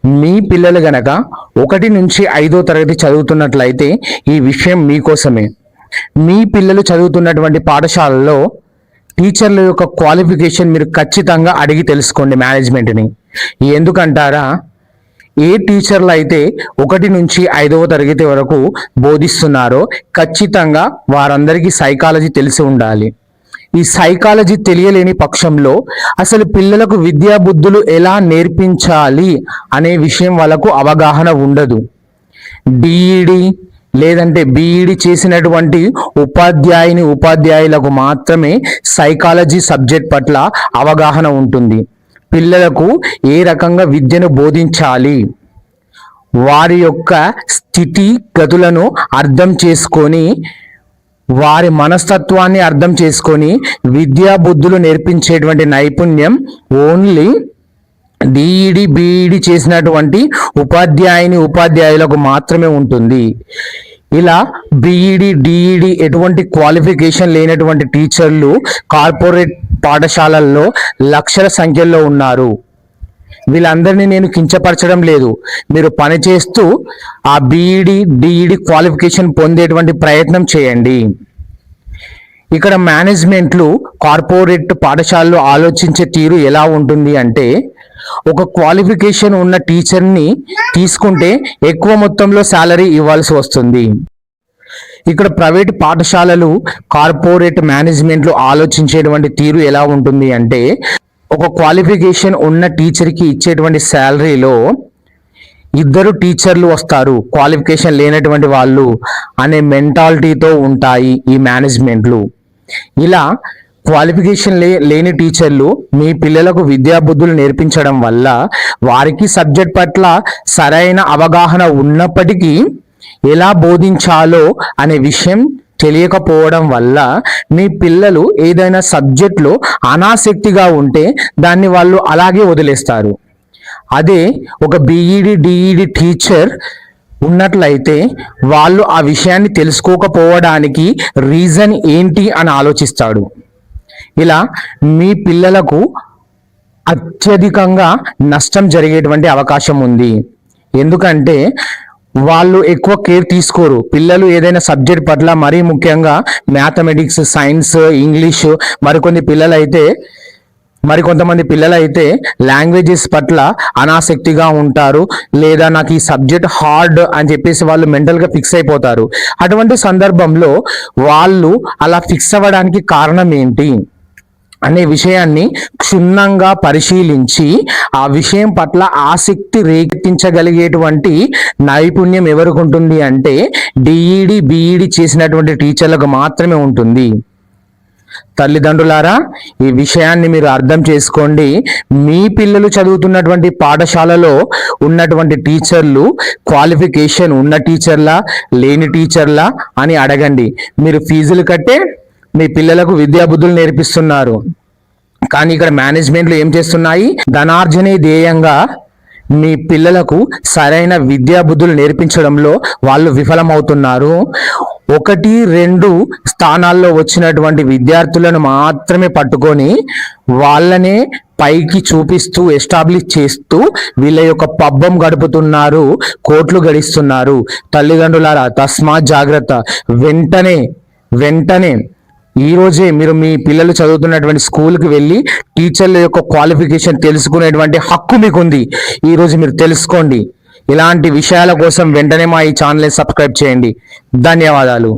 మీ పిల్లలు గనక 1 నుంచి 5వ తరగతి చదువుతున్నట్లయితే ఈ విషయం మీకోసమే. మీ పిల్లలు చదువుతున్నటువంటి పాఠశాలలో టీచర్ల యొక్క క్వాలిఫికేషన్ మీరు ఖచ్చితంగా అడిగి తెలుసుకోండి మేనేజ్మెంట్ని. ఎందుకంటారా, ఏ టీచర్లు అయితే 1 నుంచి 5వ తరగతి వరకు బోధిస్తున్నారో ఖచ్చితంగా వారందరికీ సైకాలజీ తెలిసి ఉండాలి. ఈ సైకాలజీ తెలియలేని పక్షంలో అసలు పిల్లలకు విద్యా బుద్ధులు ఎలా నేర్పించాలి అనే విషయం వాళ్ళకు అవగాహన ఉండదు. డిఈడి లేదంటే బిఈడి చేసినటువంటి ఉపాధ్యాయులకు మాత్రమే సైకాలజీ సబ్జెక్ట్ పట్ల అవగాహన ఉంటుంది. పిల్లలకు ఏ రకంగా విద్యను బోధించాలి, వారి యొక్క స్థితి గతులను అర్థం చేసుకొని వారి మనస్తత్వాన్ని అర్థం చేసుకొని విద్యా బుద్ధులు నేర్పించేటువంటి నైపుణ్యం ఓన్లీ బిఈడి చేసినటువంటి ఉపాధ్యాయులకు మాత్రమే ఉంటుంది. ఇలా డిఈడి ఎటువంటి క్వాలిఫికేషన్ లేనటువంటి టీచర్లు కార్పొరేట్ పాఠశాలల్లో లక్షల సంఖ్యలో ఉన్నారు. వీళ్ళందరినీ నేను కించపరచడం లేదు. మీరు పనిచేస్తూ ఆ డిఈడి క్వాలిఫికేషన్ పొందేటువంటి ప్రయత్నం చేయండి. ఇక్కడ మేనేజ్మెంట్లు కార్పొరేట్ పాఠశాలలో ఆలోచించే తీరు ఎలా ఉంటుంది అంటే, ఒక క్వాలిఫికేషన్ ఉన్న టీచర్ని తీసుకుంటే ఎక్కువ మొత్తంలో శాలరీ ఇవ్వాల్సి వస్తుంది. ఇక్కడ ప్రైవేట్ పాఠశాలలు కార్పొరేట్ మేనేజ్మెంట్లు ఆలోచించేటువంటి తీరు ఎలా ఉంటుంది అంటే, ఒక క్వాలిఫికేషన్ ఉన్న టీచర్కి ఇచ్చేటువంటి శాలరీలో 2 టీచర్లు వస్తారు, క్వాలిఫికేషన్ లేనటువంటి వాళ్ళు అనే మెంటాలిటీతో ఉంటాయి ఈ మేనేజ్మెంట్లు. ఇలా క్వాలిఫికేషన్ లేని టీచర్లు మీ పిల్లలకు విద్యాబుద్ధులు నేర్పించడం వల్ల వారికి సబ్జెక్ట్ పట్ల సరైన అవగాహన ఉన్నప్పటికీ ఎలా బోధించాలో అనే విషయం తెలియకపోవడం వల్ల మీ పిల్లలు ఏదైనా సబ్జెక్ట్లో అనాసక్తిగా ఉంటే దాన్ని వాళ్ళు అలాగే వదిలేస్తారు. అదే ఒక డిఈడి టీచర్ ఉన్నట్లయితే వాళ్ళు ఆ విషయాన్ని తెలుసుకోకపోవడానికి రీజన్ ఏంటి అని ఆలోచిస్తాడు. ఇలా మీ పిల్లలకు అత్యధికంగా నష్టం జరిగేటువంటి అవకాశం ఉంది. ఎందుకంటే వాళ్ళు ఎక్కువ కేర్ తీసుకోరు. పిల్లలు ఏదైనా సబ్జెక్ట్ పట్ల, మరీ ముఖ్యంగా మ్యాథమెటిక్స్, సైన్స్, ఇంగ్లీషు, మరికొంతమంది పిల్లలైతే లాంగ్వేజెస్ పట్ల అనాసక్తిగా ఉంటారు, లేదా నాకు ఈ సబ్జెక్ట్ హార్డ్ అని చెప్పేసి వాళ్ళు మెంటల్గా ఫిక్స్ అయిపోతారు. అటువంటి సందర్భంలో వాళ్ళు అలా ఫిక్స్ అవ్వడానికి కారణం ఏంటి అనే విషయాన్ని క్షుణ్ణంగా పరిశీలించి ఆ విషయం పట్ల ఆసక్తి రేకెత్తించగలిగేటువంటి నైపుణ్యం ఎవరికి ఉంటుంది అంటే బిఈడి చేసినటువంటి టీచర్లకు మాత్రమే ఉంటుంది. తల్లిదండ్రులారా, ఈ విషయాన్ని మీరు అర్థం చేసుకోండి. మీ పిల్లలు చదువుతున్నటువంటి పాఠశాలలో ఉన్నటువంటి టీచర్లు క్వాలిఫికేషన్ ఉన్న టీచర్లా లేని టీచర్లా అని అడగండి. మీరు ఫీజులు కట్టే మీ పిల్లలకు విద్యాబుద్ధులు నేర్పిస్తున్నారు, కానీ ఇక్కడ మేనేజ్మెంట్లు ఏం చేస్తున్నాయి, ధనార్జనే ధ్యేయంగా మీ పిల్లలకు సరైన విద్యాబుద్ధులు నేర్పించడంలో వాళ్ళు విఫలమవుతున్నారు. 1-2 స్థానాల్లో వచ్చినటువంటి విద్యార్థులను మాత్రమే పట్టుకొని వాళ్ళనే పైకి చూపిస్తూ ఎస్టాబ్లిష్ చేస్తూ వీళ్ళ యొక్క పబ్బం గడుపుతున్నారు, కోట్లు గడిస్తున్నారు. తల్లిదండ్రులారా, తస్మాత్ జాగ్రత్త. వెంటనే ఈ రోజే మీరు మీ పిల్లలు చదువుతున్నటువంటి స్కూల్కి వెళ్ళి టీచర్ల యొక్క క్వాలిఫికేషన్ తెలుసుకునేటువంటి హక్కు మీకుంది. ఈరోజు మీరు తెలుసుకోండి. ఇలాంటి విషయాల కోసం వెంటనే మా ఈ ఛానల్ని సబ్స్క్రైబ్ చేయండి. ధన్యవాదాలు.